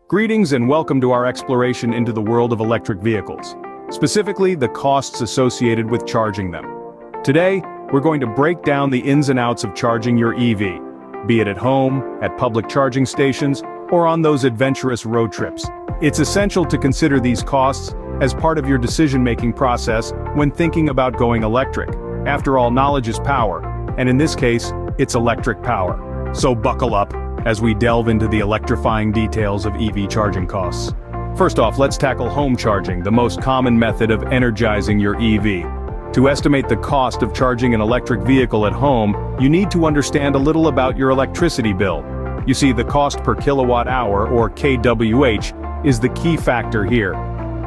Greetings and welcome to our exploration into the world of electric vehicles, specifically the costs associated with charging them. Today, we're going to break down the ins and outs of charging your EV, be it at home, at public charging stations, or on those adventurous road trips. It's essential to consider these costs as part of your decision-making process when thinking about going electric. After all, knowledge is power, and in this case, it's electric power. So buckle up as we delve into the electrifying details of EV charging costs. First off, let's tackle home charging, the most common method of energizing your EV. To estimate the cost of charging an electric vehicle at home, you need to understand a little about your electricity bill. You see, the cost per kilowatt hour, or kWh, is the key factor here.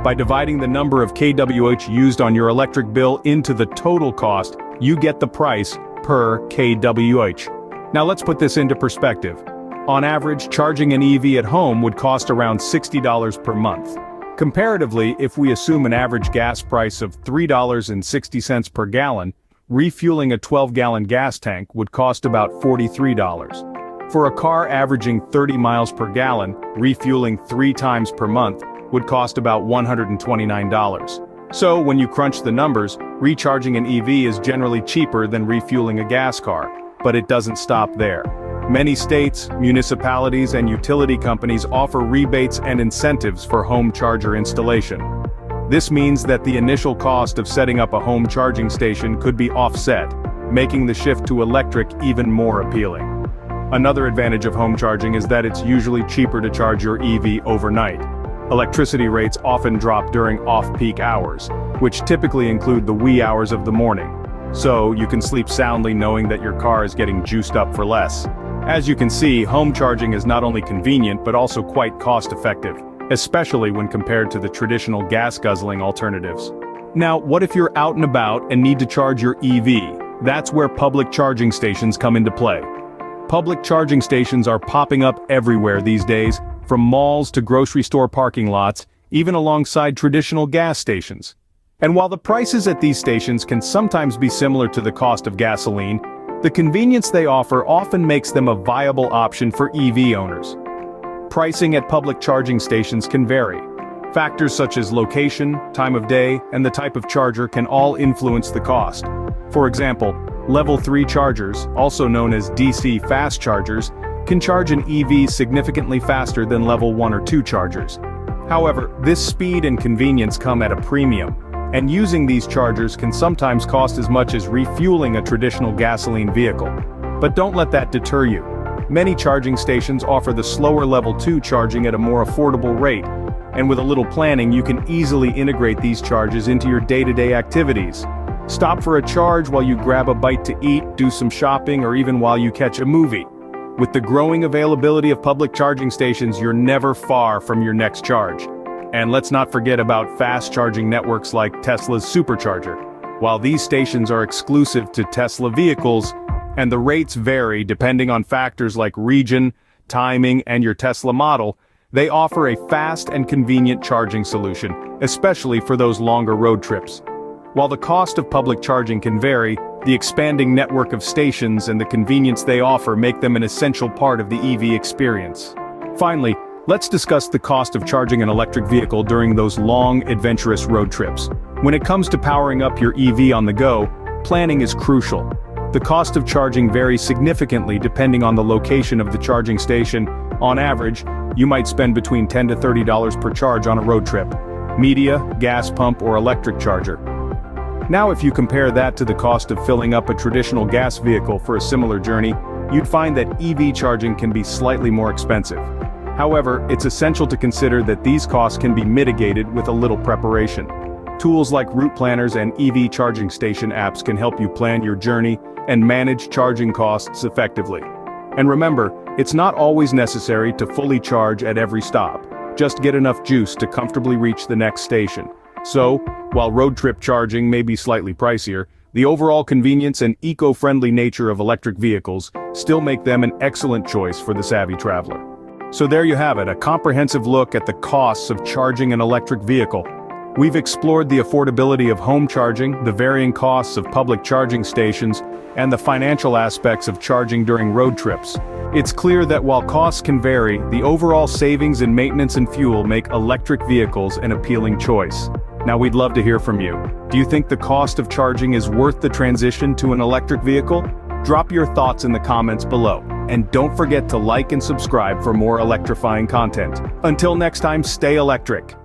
By dividing the number of kWh used on your electric bill into the total cost, you get the price per kWh. Now let's put this into perspective. On average, charging an EV at home would cost around $60 per month. Comparatively, if we assume an average gas price of $3.60 per gallon, refueling a 12-gallon gas tank would cost about $43. For a car averaging 30 miles per gallon, refueling 3 times per month would cost about $129. So, when you crunch the numbers, recharging an EV is generally cheaper than refueling a gas car. But it doesn't stop there. Many states, municipalities, and utility companies offer rebates and incentives for home charger installation. This means that the initial cost of setting up a home charging station could be offset, making the shift to electric even more appealing. Another advantage of home charging is that it's usually cheaper to charge your EV overnight. Electricity rates often drop during off-peak hours, which typically include the wee hours of the morning. So, you can sleep soundly knowing that your car is getting juiced up for less. As you can see, home charging is not only convenient but also quite cost-effective, especially when compared to the traditional gas-guzzling alternatives. Now, what if you're out and about and need to charge your EV? That's where public charging stations come into play. Public charging stations are popping up everywhere these days, from malls to grocery store parking lots, even alongside traditional gas stations. And while the prices at these stations can sometimes be similar to the cost of gasoline, the convenience they offer often makes them a viable option for EV owners. Pricing at public charging stations can vary. Factors such as location, time of day, and the type of charger can all influence the cost. For example, Level 3 chargers, also known as DC fast chargers, can charge an EV significantly faster than Level 1 or 2 chargers. However, this speed and convenience come at a premium. And using these chargers can sometimes cost as much as refueling a traditional gasoline vehicle. But don't let that deter you. Many charging stations offer the slower Level 2 charging at a more affordable rate, and with a little planning you can easily integrate these charges into your day-to-day activities. Stop for a charge while you grab a bite to eat, do some shopping, or even while you catch a movie. With the growing availability of public charging stations, you're never far from your next charge. And let's not forget about fast charging networks like Tesla's supercharger. While these stations are exclusive to Tesla vehicles, and the rates vary depending on factors like region, timing, and your Tesla model, they offer a fast and convenient charging solution, especially for those longer road trips. While the cost of public charging can vary, the expanding network of stations and the convenience they offer make them an essential part of the EV experience. Finally, let's discuss the cost of charging an electric vehicle during those long, adventurous road trips. When it comes to powering up your EV on the go, planning is crucial. The cost of charging varies significantly depending on the location of the charging station. On average, you might spend between $10 to $30 per charge on a road trip. Media, gas pump, or electric charger. Now if you compare that to the cost of filling up a traditional gas vehicle for a similar journey, you'd find that EV charging can be slightly more expensive. However, it's essential to consider that these costs can be mitigated with a little preparation. Tools like route planners and EV charging station apps can help you plan your journey and manage charging costs effectively. And remember, it's not always necessary to fully charge at every stop. Just get enough juice to comfortably reach the next station. So, while road trip charging may be slightly pricier, the overall convenience and eco-friendly nature of electric vehicles still make them an excellent choice for the savvy traveler. So there you have it, a comprehensive look at the costs of charging an electric vehicle. We've explored the affordability of home charging, the varying costs of public charging stations, and the financial aspects of charging during road trips. It's clear that while costs can vary, the overall savings in maintenance and fuel make electric vehicles an appealing choice. Now we'd love to hear from you. Do you think the cost of charging is worth the transition to an electric vehicle? Drop your thoughts in the comments below. And don't forget to like and subscribe for more electrifying content. Until next time, stay electric.